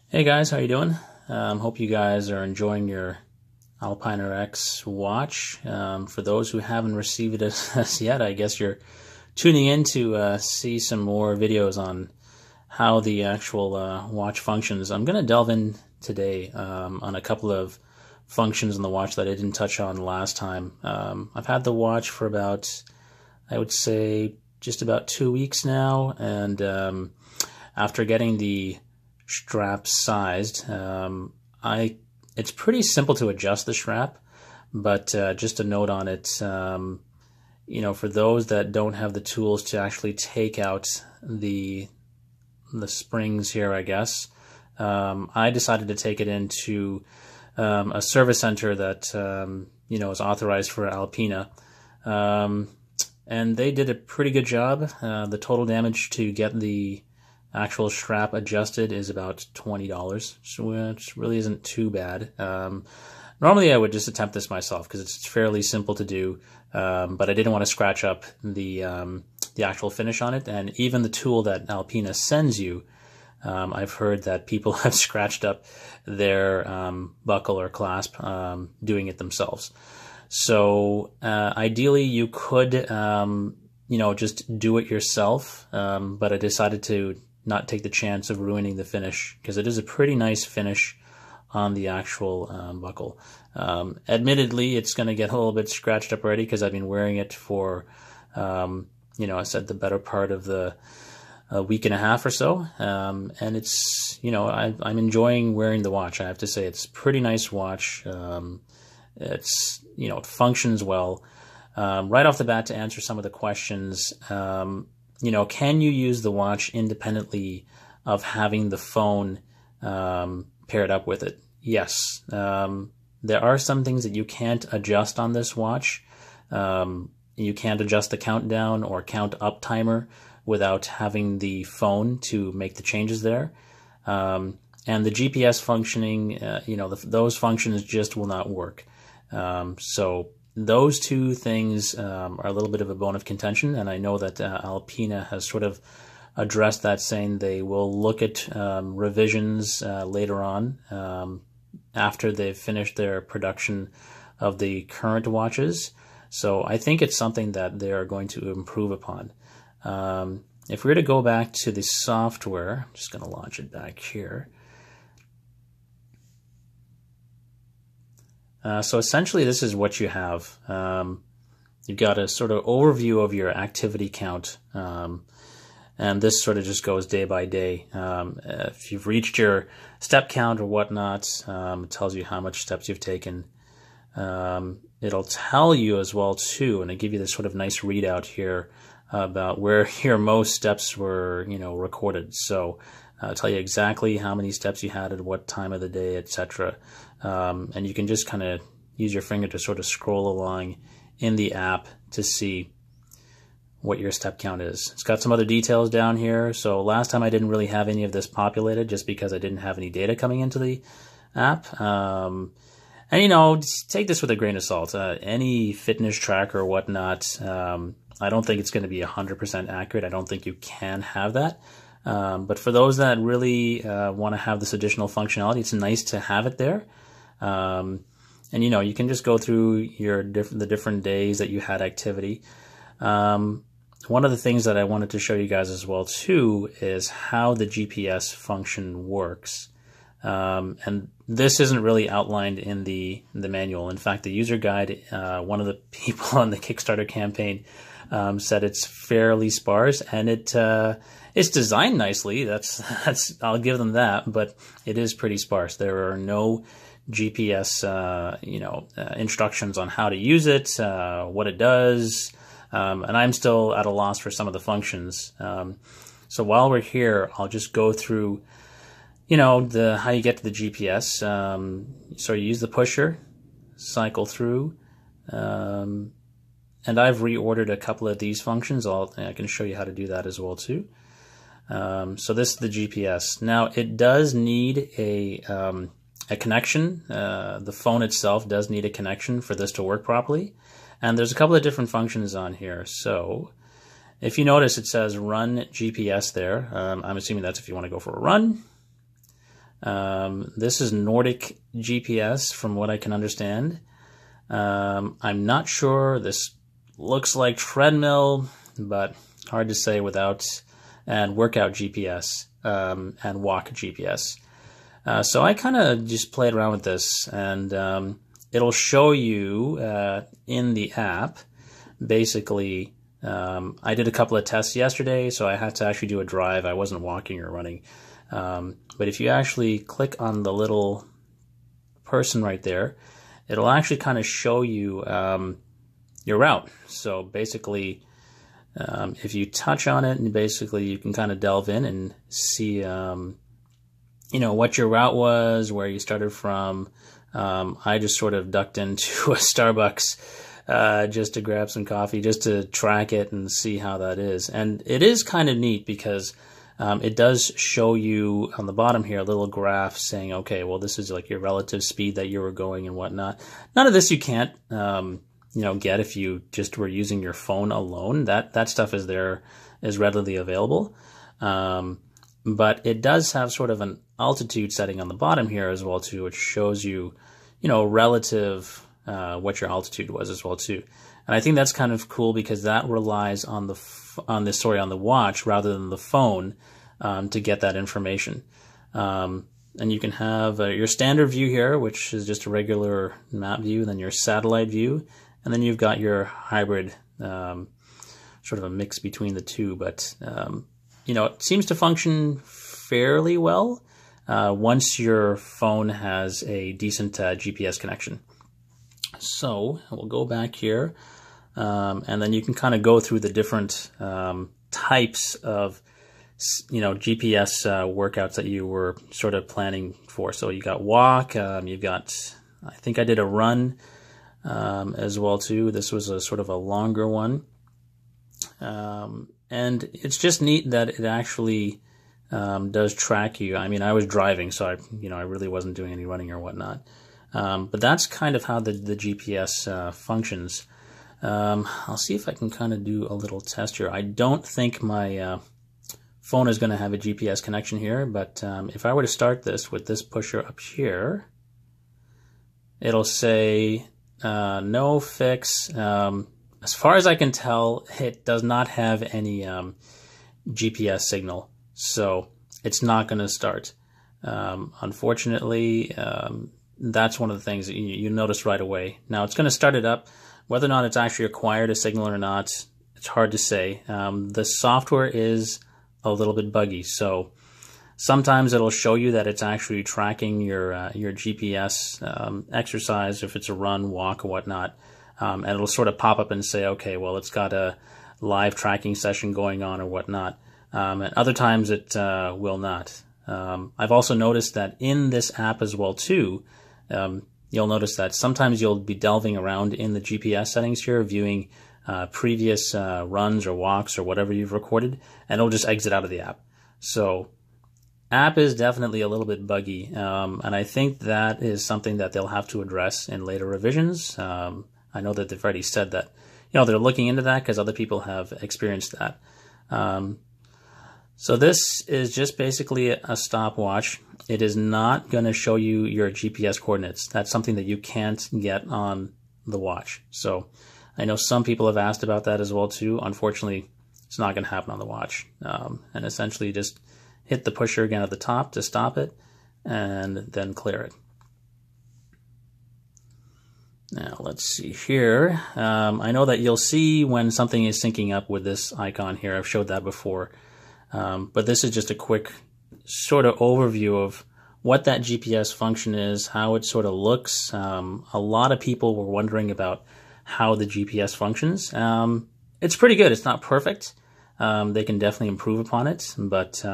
Hey guys, how you doing? Hope you guys are enjoying your Alpinerx watch. For those who haven't received it as yet, I guess you're tuning in to see some more videos on how the actual watch functions. I'm going to delve in today on a couple of functions in the watch that I didn't touch on last time. I've had the watch for about, I would say, just about 2 weeks now, and after getting the strap sized, it's pretty simple to adjust the strap, but just a note on it, for those that don't have the tools to actually take out the springs here, I guess, I decided to take it into a service center that is authorized for Alpina, and they did a pretty good job. The total damage to get the actual strap adjusted is about $20, so it really isn't too bad. Normally I would just attempt this myself because it's fairly simple to do, but I didn't want to scratch up the actual finish on it, and even the tool that Alpina sends you, I've heard that people have scratched up their buckle or clasp doing it themselves. So ideally you could just do it yourself, but I decided to not take the chance of ruining the finish because it is a pretty nice finish on the actual buckle. Admittedly, it's going to get a little bit scratched up already because I've been wearing it for, I said the better part of a week and a half or so, and it's, I'm enjoying wearing the watch. I have to say it's a pretty nice watch. It functions well. Right off the bat, to answer some of the questions, can you use the watch independently of having the phone paired up with it? Yes. There are some things that you can't adjust on this watch. You can't adjust the countdown or count up timer without having the phone to make the changes there. And the GPS functioning, those functions just will not work. So those two things are a little bit of a bone of contention, and I know that Alpina has sort of addressed that, saying they will look at revisions later on after they've finished their production of the current watches. So I think it's something that they are going to improve upon. If we were to go back to the software, I'm just going to launch it back here. So essentially this is what you have. You've got a sort of overview of your activity count, and this sort of just goes day by day. If you've reached your step count or whatnot, it tells you how much steps you've taken. It'll tell you as well too, and I give you this sort of nice readout here about where your most steps were, recorded. So it'll tell you exactly how many steps you had at what time of the day, etc. And you can just kind of use your finger to sort of scroll along in the app to see what your step count is. It's got some other details down here. So last time I didn't really have any of this populated just because I didn't have any data coming into the app. And just take this with a grain of salt. Any fitness tracker or whatnot, I don't think it's going to be 100% accurate. I don't think you can have that. But for those that really want to have this additional functionality, it's nice to have it there. And you can just go through the different days that you had activity. One of the things that I wanted to show you guys as well too is how the GPS function works. And this isn't really outlined in the manual. In fact, the user guide, one of the people on the Kickstarter campaign said it's fairly sparse, and it's designed nicely. That's I'll give them that, but it is pretty sparse. There are no GPS instructions on how to use it, what it does, and I'm still at a loss for some of the functions. So while we're here, I'll just go through how you get to the GPS. So you use the pusher, cycle through, and I've reordered a couple of these functions. I can show you how to do that as well too. So this is the GPS. Now it does need a connection. The phone itself does need a connection for this to work properly. And there's a couple of different functions on here. So if you notice, it says run GPS there. I'm assuming that's if you want to go for a run. This is Nordic GPS from what I can understand. I'm not sure. This looks like treadmill, but hard to say without, and workout GPS, and walk GPS. So I kind of just played around with this, and it'll show you in the app, basically, I did a couple of tests yesterday, so I had to actually do a drive. I wasn't walking or running. But if you actually click on the little person right there, it'll actually kind of show you your route. So basically, if you touch on it, and basically you can kind of delve in and see, you know, what your route was, where you started from. I just sort of ducked into a Starbucks just to grab some coffee, just to track it and see how that is. And it is kind of neat because it does show you on the bottom here a little graph saying, okay, well, this is like your relative speed that you were going and whatnot. None of this you can't, you know, get if you just were using your phone alone. That stuff is there, is readily available. But it does have sort of an altitude setting on the bottom here as well too, which shows you, you know, relative what your altitude was as well too. And I think that's kind of cool because that relies on the watch rather than the phone to get that information. And you can have your standard view here, which is just a regular map view, then your satellite view, and then you've got your hybrid, sort of a mix between the two. But you know, it seems to function fairly well once your phone has a decent GPS connection. So we'll go back here, and then you can kind of go through the different types of, you know, GPS workouts that you were sort of planning for. So you got walk, you've got, I think I did a run as well too. This was a sort of a longer one. And it's just neat that it actually does track you. I mean, I was driving, so I really wasn't doing any running or whatnot. But that's kind of how the GPS functions. I'll see if I can kind of do a little test here. I don't think my phone is going to have a GPS connection here, but if I were to start this with this pusher up here, it'll say no fix. As far as I can tell, it does not have any GPS signal, so it's not going to start. Unfortunately, that's one of the things that you notice right away. Now, it's going to start it up. Whether or not it's actually acquired a signal or not, it's hard to say. The software is a little bit buggy, so sometimes it'll show you that it's actually tracking your GPS exercise, if it's a run, walk, or whatnot. And it'll sort of pop up and say, okay, well, it's got a live tracking session going on or whatnot. And other times it will not. I've also noticed that in this app as well too, you'll notice that sometimes you'll be delving around in the GPS settings here, viewing previous runs or walks or whatever you've recorded, and it'll just exit out of the app. So app is definitely a little bit buggy, and I think that is something that they'll have to address in later revisions. I know that they've already said that, you know, they're looking into that because other people have experienced that. So this is just basically a stopwatch. It is not going to show you your GPS coordinates. That's something that you can't get on the watch. So I know some people have asked about that as well too. Unfortunately, it's not going to happen on the watch. And essentially just hit the pusher again at the top to stop it and then clear it. Now let's see here. I know that you'll see when something is syncing up with this icon here. I've showed that before. But this is just a quick sort of overview of what that GPS function is, how it sort of looks. A lot of people were wondering about how the GPS functions. It's pretty good. It's not perfect. They can definitely improve upon it, but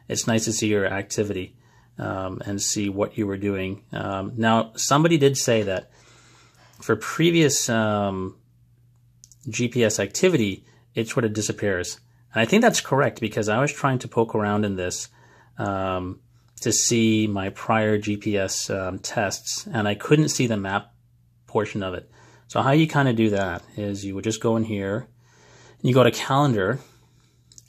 it's nice to see your activity and see what you were doing. Now, somebody did say that for previous GPS activity, it sort of disappears. And I think that's correct because I was trying to poke around in this to see my prior GPS tests, and I couldn't see the map portion of it. So how you kind of do that is you would just go in here, and you go to calendar,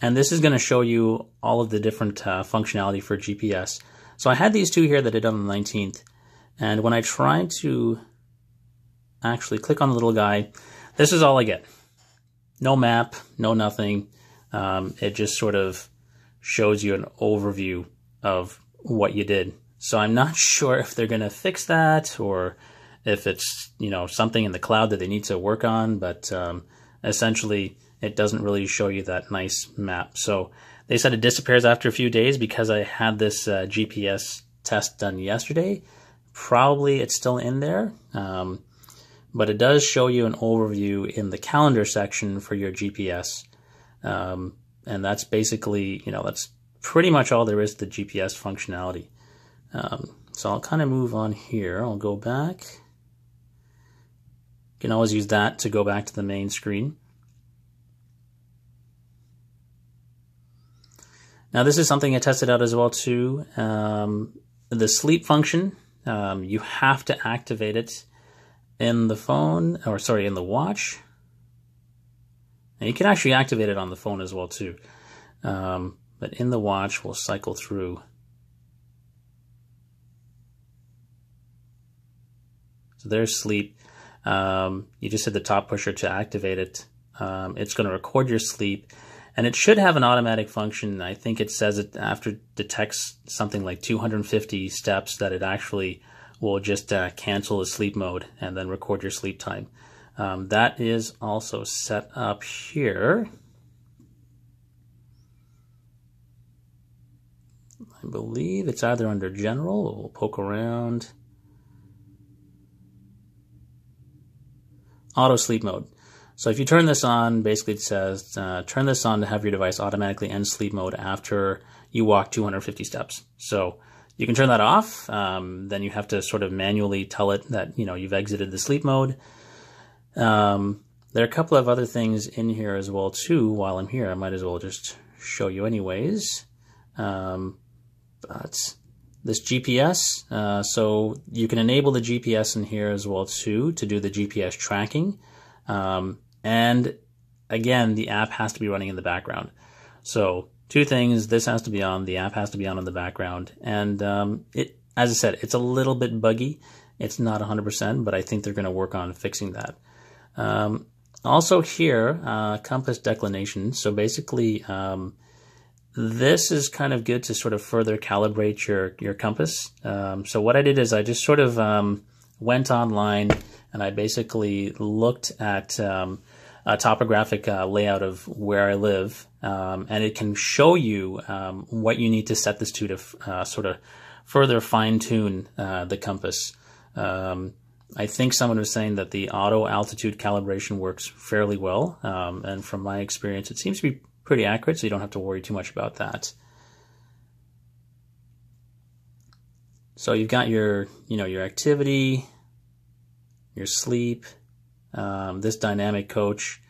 and this is going to show you all of the different functionality for GPS. So I had these two here that I did on the 19th, and when I tried to actually click on the little guy, this is all I get. No map, no nothing. It just sort of shows you an overview of what you did. So I'm not sure if they're going to fix that or if it's, something in the cloud that they need to work on, but essentially it doesn't really show you that nice map. So they said it disappears after a few days because I had this GPS test done yesterday. Probably it's still in there, but it does show you an overview in the calendar section for your GPS. And that's basically, that's pretty much all there is to the GPS functionality. So I'll kind of move on here. I'll go back. You can always use that to go back to the main screen. Now this is something I tested out as well too. The sleep function, you have to activate it in the phone, or sorry, in the watch. And you can actually activate it on the phone as well too. But in the watch, we'll cycle through. So there's sleep. You just hit the top pusher to activate it. It's going to record your sleep. And it should have an automatic function. I think it says it after it detects something like 250 steps that it actually will just cancel the sleep mode and then record your sleep time. That is also set up here. I believe it's either under General. We'll poke around. Auto sleep mode. So if you turn this on, basically it says, turn this on to have your device automatically end sleep mode after you walk 250 steps. So you can turn that off. Then you have to sort of manually tell it that, you've exited the sleep mode. There are a couple of other things in here as well too. While I'm here, I might as well just show you anyways. But this GPS, so you can enable the GPS in here as well too to do the GPS tracking. And again, the app has to be running in the background. So two things, this has to be on, the app has to be on in the background. And as I said, it's a little bit buggy. It's not 100%, but I think they're going to work on fixing that. Also here, compass declination. So basically, this is kind of good to sort of further calibrate your compass. So what I did is I just sort of went online and I basically looked at a topographic layout of where I live, and it can show you what you need to set this to sort of further fine-tune the compass. I think someone was saying that the auto altitude calibration works fairly well, and from my experience, it seems to be pretty accurate, so you don't have to worry too much about that. So you've got your activity, your sleep, this dynamic coach.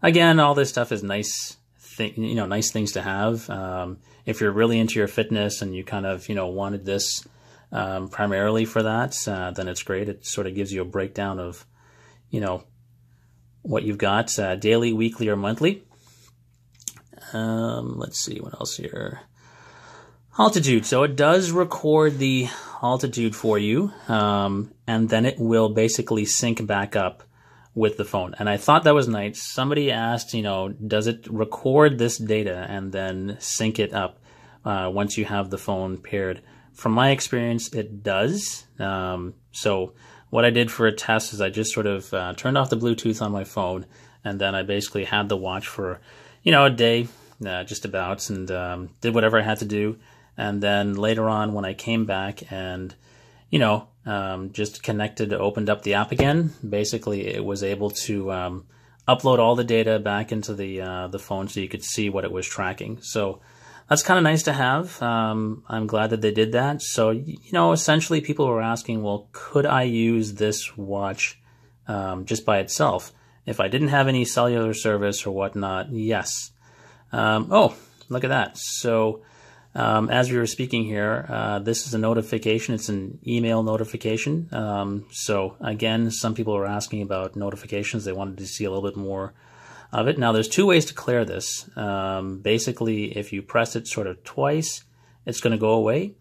Again, all this stuff is nice things to have. If you're really into your fitness and you kind of, wanted this primarily for that, then it's great. It sort of gives you a breakdown of, what you've got daily, weekly, or monthly. Let's see what else here. Altitude. So it does record the altitude for you, and then it will basically sync back up with the phone. And I thought that was nice. Somebody asked, does it record this data and then sync it up once you have the phone paired? From my experience, it does. So what I did for a test is I just sort of turned off the Bluetooth on my phone, and then I basically had the watch for, a day, just about, and did whatever I had to do. And then later on, when I came back and, just connected, opened up the app again, basically it was able to upload all the data back into the phone so you could see what it was tracking. So that's kind of nice to have. I'm glad that they did that. So, essentially people were asking, well, could I use this watch just by itself? If I didn't have any cellular service or whatnot, yes. Oh, look at that. So as we were speaking here, this is a notification. It's an email notification. So again, some people were asking about notifications. They wanted to see a little bit more of it. Now, there's two ways to clear this. Basically, if you press it sort of twice, it's going to go away.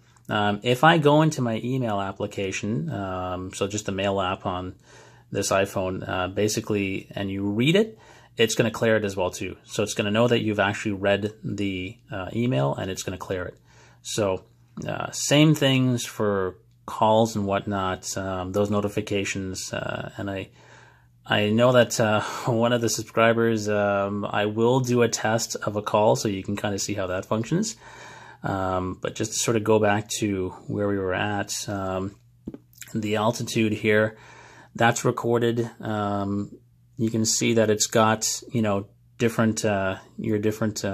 If I go into my email application, so just the mail app on this iPhone, basically, and you read it, it's going to clear it as well too. So it's going to know that you've actually read the email, and it's going to clear it. So same things for calls and whatnot, those notifications, and I know that one of the subscribers, I will do a test of a call so you can kind of see how that functions. But just to sort of go back to where we were at, the altitude here, that's recorded. You can see that it's got, different, your different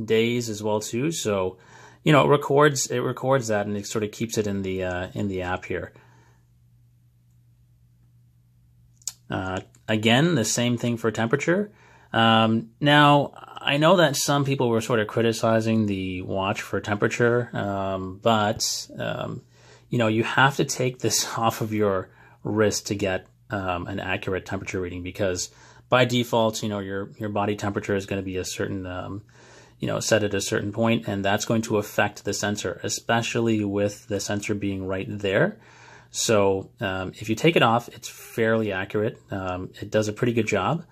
days as well too. So, it records that, and it sort of keeps it in the app here. Again, the same thing for temperature. Now, I know that some people were sort of criticizing the watch for temperature, but you have to take this off of your wrist to get an accurate temperature reading, because by default, your body temperature is going to be a certain, set at a certain point, and that's going to affect the sensor, especially with the sensor being right there. So if you take it off, it's fairly accurate. It does a pretty good job.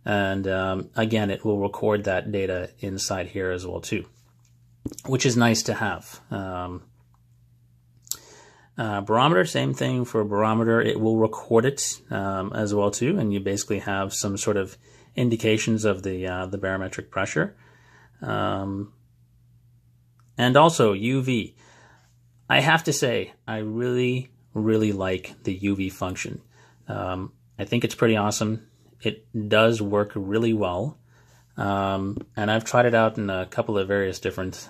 And again, it will record that data inside here as well too, which is nice to have. Barometer, same thing for barometer. It will record it as well too, and you basically have some sort of indications of the barometric pressure. And also UV. I have to say, I really like the UV function. I think it's pretty awesome. It does work really well. And I've tried it out in a couple of various different,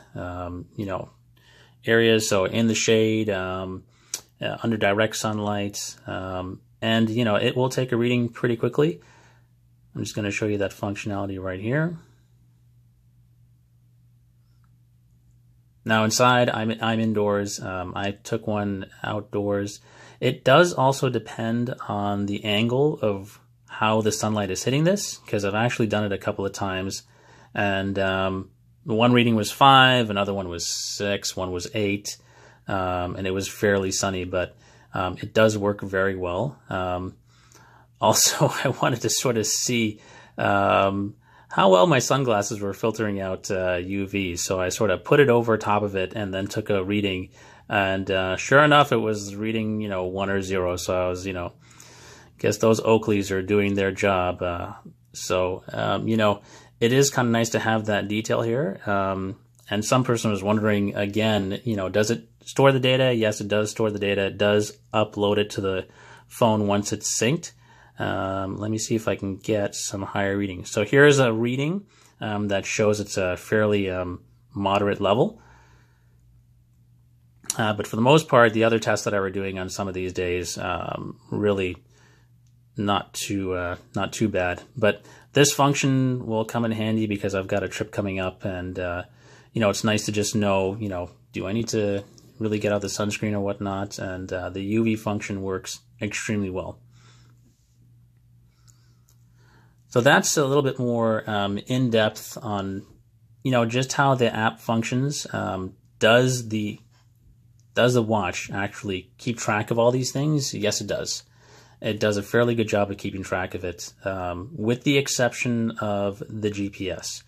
areas. So in the shade, under direct sunlight, and, it will take a reading pretty quickly. I'm just going to show you that functionality right here. Now inside, I'm indoors. I took one outdoors. It does also depend on the angle of how the sunlight is hitting this, because I've actually done it a couple of times, and one reading was 5, another one was 6, one was 8, and it was fairly sunny, but it does work very well. Also, I wanted to sort of see how well my sunglasses were filtering out UV, so I sort of put it over top of it and then took a reading, and sure enough, it was reading 1 or 0. So I was guess those Oakleys are doing their job. It is kind of nice to have that detail here. And some person was wondering again, does it store the data? Yes, it does store the data. It does upload it to the phone once it's synced. Let me see if I can get some higher readings. So here's a reading that shows it's a fairly moderate level. But for the most part, the other tests that I were doing on some of these days, really not too bad. But this function will come in handy because I've got a trip coming up, and it's nice to just know, do I need to really get out the sunscreen or whatnot? And the UV function works extremely well. So that's a little bit more in depth on, just how the app functions. Does the watch actually keep track of all these things? Yes, it does. It does a fairly good job of keeping track of it, with the exception of the GPS.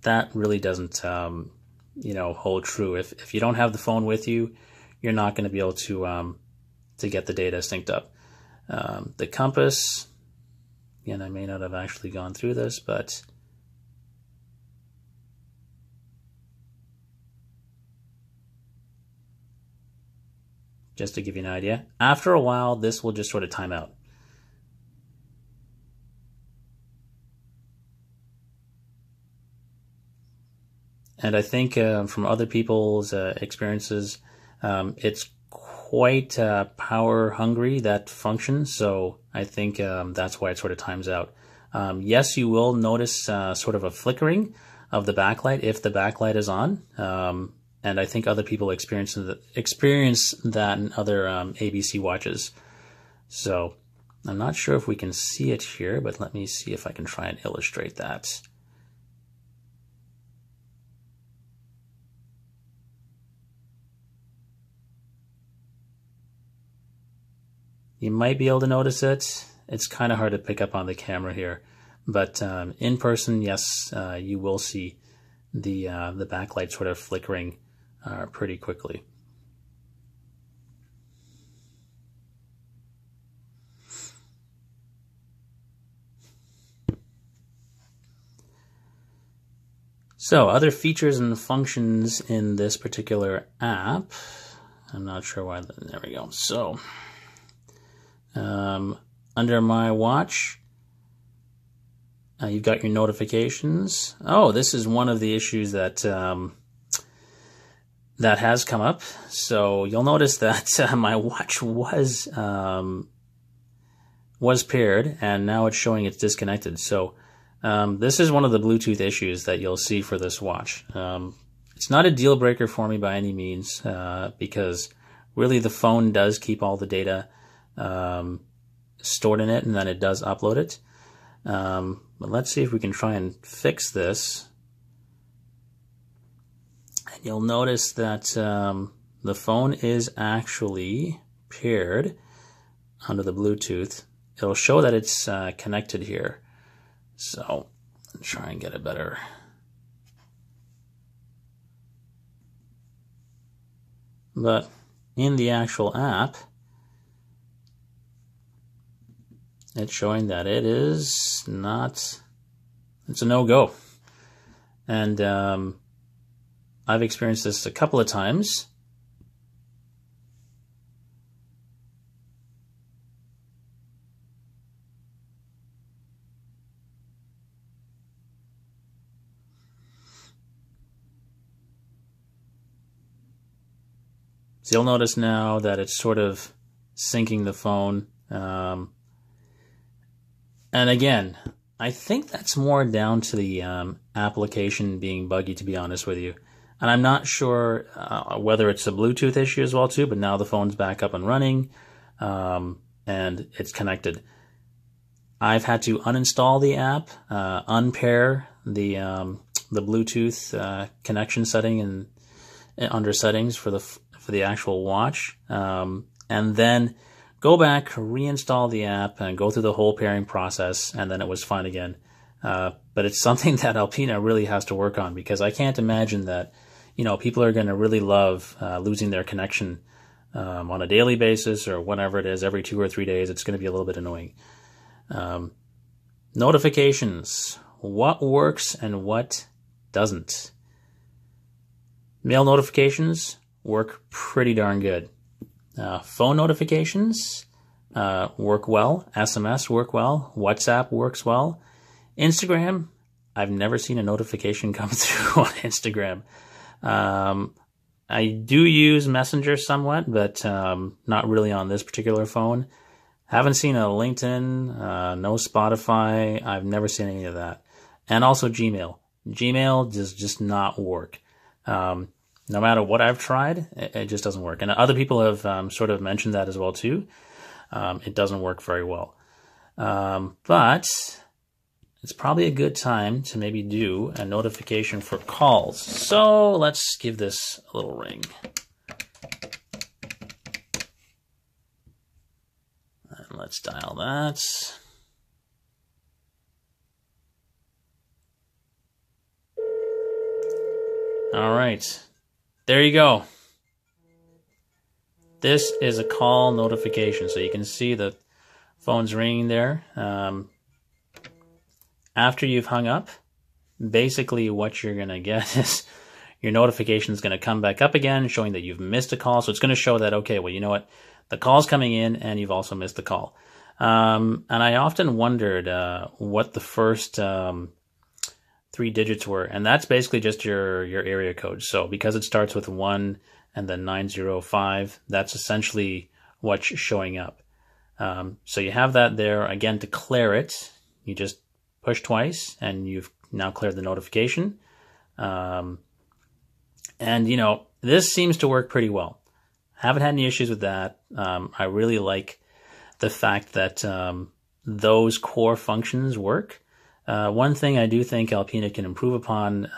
That really doesn't, hold true. If you don't have the phone with you, you're not going to be able to get the data synced up. The compass, again, I may not have actually gone through this, but just to give you an idea, after a while, this will just sort of time out. And I think from other people's experiences, it's quite power hungry, that function. So I think that's why it sort of times out. Yes, you will notice sort of a flickering of the backlight if the backlight is on. And I think other people experience that in other ABC watches. So I'm not sure if we can see it here, but let me see if I can try and illustrate that. You might be able to notice it. It's kind of hard to pick up on the camera here, but in person, yes, you will see the backlight sort of flickering pretty quickly. So, other features and functions in this particular app. I'm not sure why. There we go. So, under My Watch, you've got your notifications. Oh, this is one of the issues that that has come up. So you'll notice that my watch was paired, and now it's showing it's disconnected. So this is one of the Bluetooth issues that you'll see for this watch. It's not a deal breaker for me by any means, because really the phone does keep all the data stored in it, and then it does upload it. But let's see if we can try and fix this. And you'll notice that the phone is actually paired under the Bluetooth. It'll show that it's connected here. So I'll try and get a better. But in the actual app, it's showing that it is not, it's a no-go. And I've experienced this a couple of times. So you'll notice now that it's sort of syncing the phone. And again, I think that's more down to the application being buggy, to be honest with you. And I'm not sure whether it's a Bluetooth issue as well too, but now the phone's back up and running, and it's connected. I've had to uninstall the app, unpair the Bluetooth connection setting and under settings for the actual watch, and then go back, reinstall the app, and go through the whole pairing process, and then it was fine again. But it's something that Alpina really has to work on, because I can't imagine that, you know, people are going to really love losing their connection on a daily basis or whatever it is, every 2 or 3 days. It's going to be a little bit annoying. Notifications. What works and what doesn't? Mail notifications work pretty darn good. Phone notifications work well. SMS work well. WhatsApp works well. Instagram, I've never seen a notification come through on Instagram. I do use Messenger somewhat, but not really on this particular phone. Haven't seen a LinkedIn, no Spotify. I've never seen any of that. And also Gmail. Gmail does just not work. No matter what I've tried, it just doesn't work. And other people have sort of mentioned that as well too. It doesn't work very well. But it's probably a good time to maybe do a notification for calls. So let's give this a little ring. And let's dial that. All right. There you go. This is a call notification. So you can see the phone's ringing there. After you've hung up, basically what you're going to get is your notification is going to come back up again, showing that you've missed a call. So it's going to show that, okay, well, you know what? The call's coming in and you've also missed the call. And I often wondered what the first 3 digits were, and that's basically just your area code. So because it starts with 1 and then 905, that's essentially what's showing up. So you have that there. Again, to clear it, you just push twice and you've now cleared the notification. And you know, this seems to work pretty well. Haven't had any issues with that. I really like the fact that those core functions work. One thing I do think Alpina can improve upon,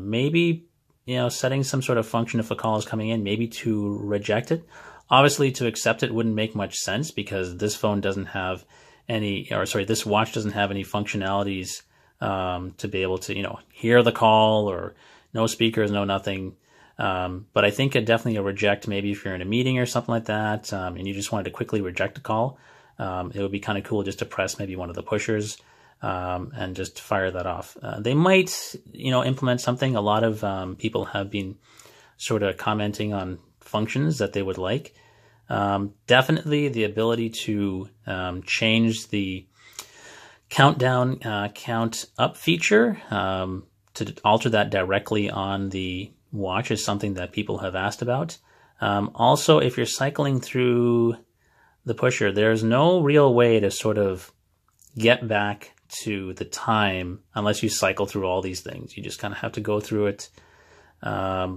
maybe, you know, setting some sort of function if a call is coming in, maybe to reject it Obviously, to accept it wouldn't make much sense because this phone doesn't have this watch doesn't have any functionalities to be able to, hear the call, or no speakers, no nothing. But I think definitely a reject, maybe if you're in a meeting or something like that, and you just wanted to quickly reject a call, it would be kind of cool just to press maybe one of the pushers and just fire that off. They might, implement something. A lot of people have been sort of commenting on functions that they would like. Definitely the ability to change the countdown count up feature, to alter that directly on the watch is something that people have asked about. Also, if you're cycling through the pusher, there's no real way to sort of get back to the time unless you cycle through all these things. You just kind of have to go through it,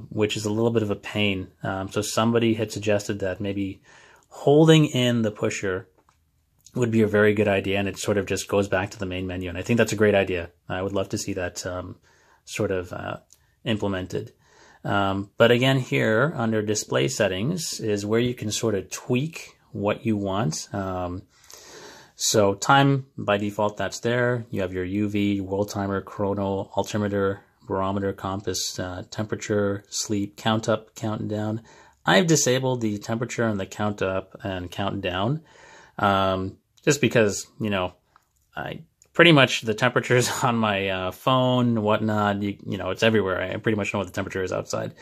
which is a little bit of a pain. So somebody had suggested that maybe holding in the pusher would be a very good idea, and it sort of just goes back to the main menu. And I think that's a great idea. I would love to see that sort of implemented. But again, here under display settings is where you can sort of tweak what you want. So time by default, that's there. You have your UV, world timer, chrono, altimeter, barometer, compass, temperature, sleep, count up, count down. I've disabled the temperature and the count up and count down, just because, I pretty much the temperatures on my phone, whatnot, it's everywhere. I pretty much know what the temperature is outside.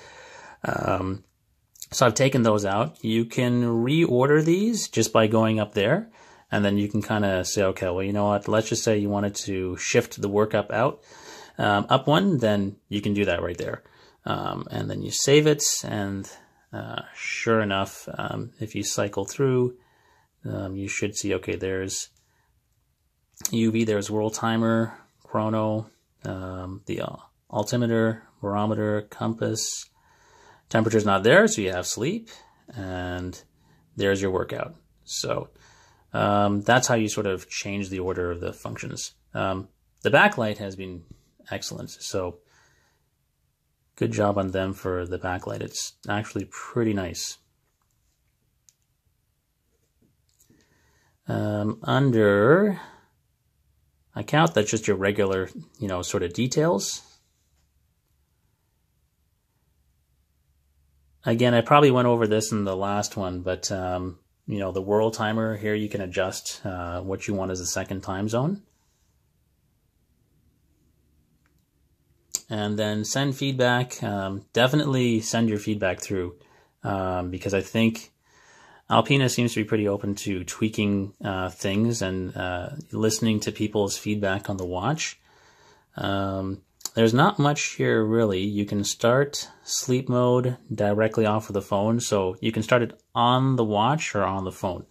So I've taken those out. You can reorder these just by going up there, and then you can kind of say, okay, well, you know what? Let's just say you wanted to shift the work up one, then you can do that right there. And then you save it, and sure enough, if you cycle through, you should see, okay, there's UV, there's world timer, chrono, the altimeter, barometer, compass. Temperature's not there, so you have sleep, and there's your workout. So that's how you sort of change the order of the functions. The backlight has been excellent, so good job on them for the backlight. It's actually pretty nice. Under account, that's just your regular, sort of details. Again, I probably went over this in the last one, but, the world timer here, you can adjust what you want as a second time zone. And then send feedback. Definitely send your feedback through, because I think Alpina seems to be pretty open to tweaking things and listening to people's feedback on the watch. There's not much here really. You can start sleep mode directly off of the phone, so you can start it on the watch or on the phone.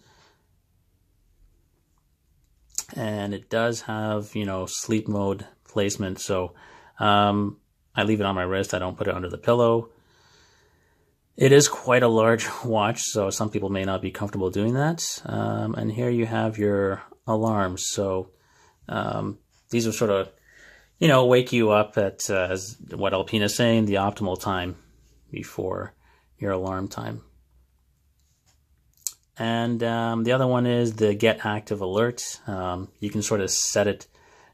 And it does have, sleep mode placement, so I leave it on my wrist. I don't put it under the pillow. It is quite a large watch, so some people may not be comfortable doing that. And here you have your alarms. So these are sort of, wake you up at, as what Alpina is saying, the optimal time before your alarm time. And the other one is the Get Active Alert. You can sort of set it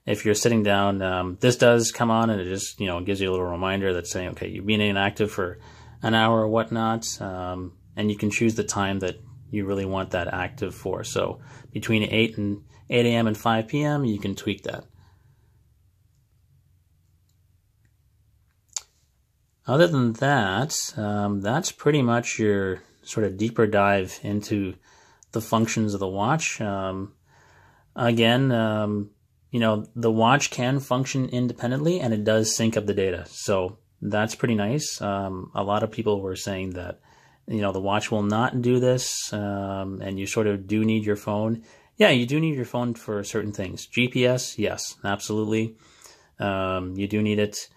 if you're sitting down. This does come on, and it just, gives you a little reminder that's saying, okay, you've been inactive for an hour or whatnot, and you can choose the time that you really want that active for. So between 8 a.m. and 5 p.m., you can tweak that. Other than that, that's pretty much your sort of deeper dive into the functions of the watch. Again, the watch can function independently, and it does sync up the data. So that's pretty nice. A lot of people were saying that, the watch will not do this, and you sort of do need your phone. Yeah, you do need your phone for certain things. GPS, yes, absolutely. You do need it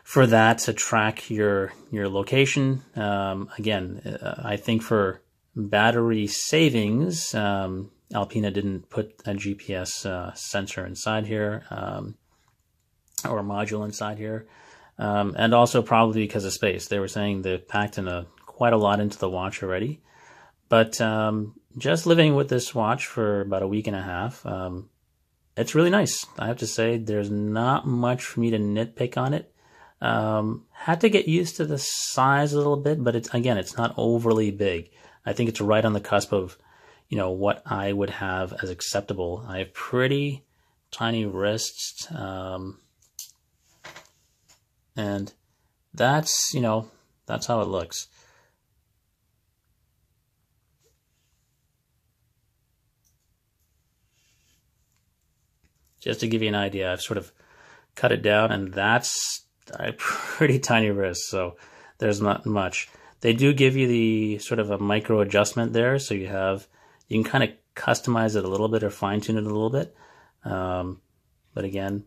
for that, to track your location. Again, I think for battery savings, Alpina didn't put a GPS sensor inside here, or a module inside here. And also probably because of space. They were saying they packed in quite a lot into the watch already. But just living with this watch for about a week and a half, it's really nice. I have to say there's not much for me to nitpick on it. Had to get used to the size a little bit, but it's not overly big. I think it's right on the cusp of, what I would have as acceptable. I have pretty tiny wrists, and that's how it looks. Just to give you an idea, I've sort of cut it down, and that's a pretty tiny wrist, so there's not much. They do give you the sort of a micro adjustment there, so you can kind of customize it a little bit or fine tune it a little bit. But again,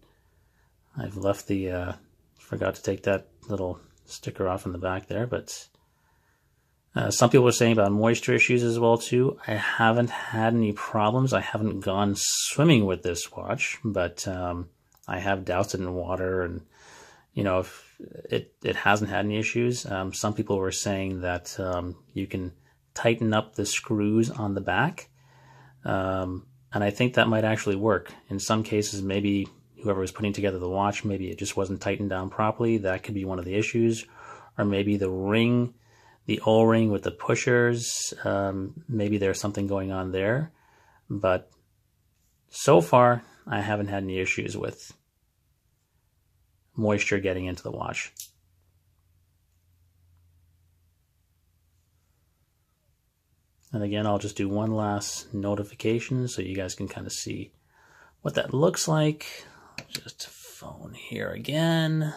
I've left forgot to take that little sticker off in the back there, but some people were saying about moisture issues as well too. I haven't had any problems. I haven't gone swimming with this watch, but I have doused it in water, and if it hasn't had any issues. Some people were saying that you can tighten up the screws on the back, and I think that might actually work. In some cases, maybe whoever was putting together the watch, maybe it just wasn't tightened down properly. That could be one of the issues, or maybe the ring. The O-ring with the pushers, maybe there's something going on there. But so far, I haven't had any issues with moisture getting into the watch. And again, I'll just do one last notification so you guys can kind of see what that looks like. Just phone here again.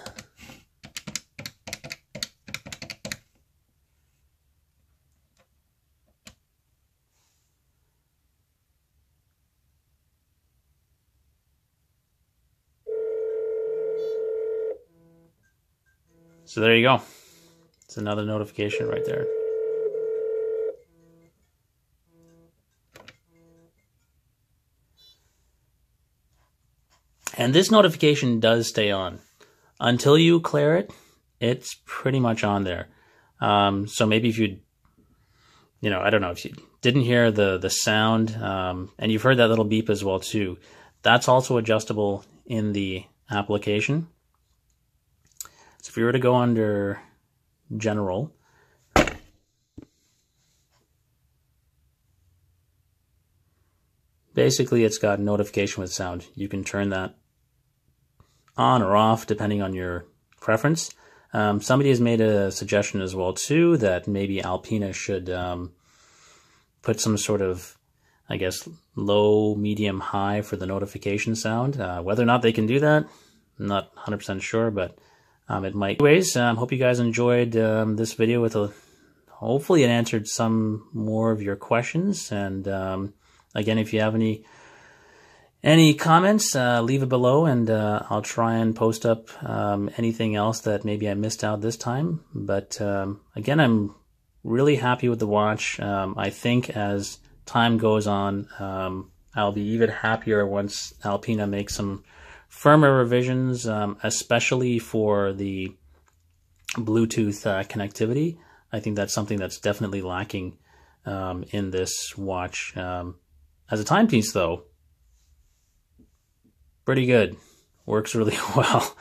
So there you go. It's another notification right there. And this notification does stay on. Until you clear it, it's pretty much on there. So maybe if you I don't know, if you didn't hear the sound, and you've heard that little beep as well too, that's also adjustable in the application. So if you were to go under General, basically it's got notification with sound. You can turn that on or off depending on your preference. Somebody has made a suggestion as well too that maybe Alpina should put some sort of, I guess, low, medium, high for the notification sound. Whether or not they can do that, I'm not 100% sure, but it might. Anyways, hope you guys enjoyed this video with hopefully it answered some more of your questions. And again, if you have any comments, leave it below, and I'll try and post up anything else that maybe I missed out this time. But again, I'm really happy with the watch. I think as time goes on, I'll be even happier once Alpina makes some firmware revisions, especially for the Bluetooth connectivity. I think that's something that's definitely lacking in this watch. As a timepiece, though, pretty good. Works really well.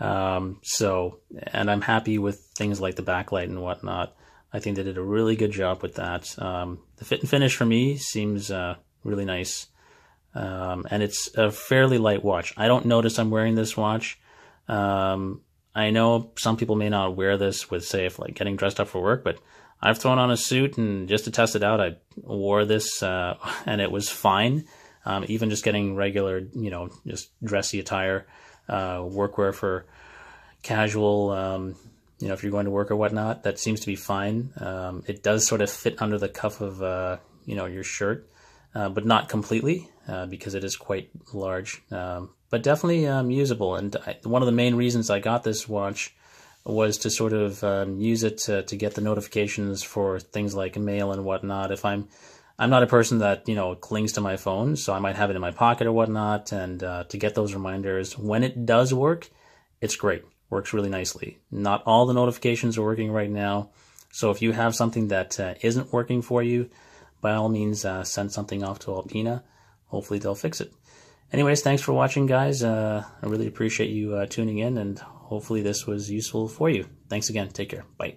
And I'm happy with things like the backlight and whatnot. I think they did a really good job with that. The fit and finish for me seems really nice. And it's a fairly light watch. I don't notice I'm wearing this watch. I know some people may not wear this with, say, if like getting dressed up for work, but I've thrown on a suit, and just to test it out, I wore this, and it was fine. Even just getting regular, just dressy attire, workwear for casual, if you're going to work or whatnot, that seems to be fine. It does sort of fit under the cuff of, your shirt, but not completely, because it is quite large, but definitely usable. And one of the main reasons I got this watch was to sort of use it to get the notifications for things like mail and whatnot. If I'm not a person that, clings to my phone, so I might have it in my pocket or whatnot, and to get those reminders, when it does work, it's great. Works really nicely. Not all the notifications are working right now. So if you have something that isn't working for you, by all means, send something off to Alpina. Hopefully they'll fix it. Anyways, thanks for watching, guys. I really appreciate you tuning in, and hopefully this was useful for you. Thanks again. Take care. Bye.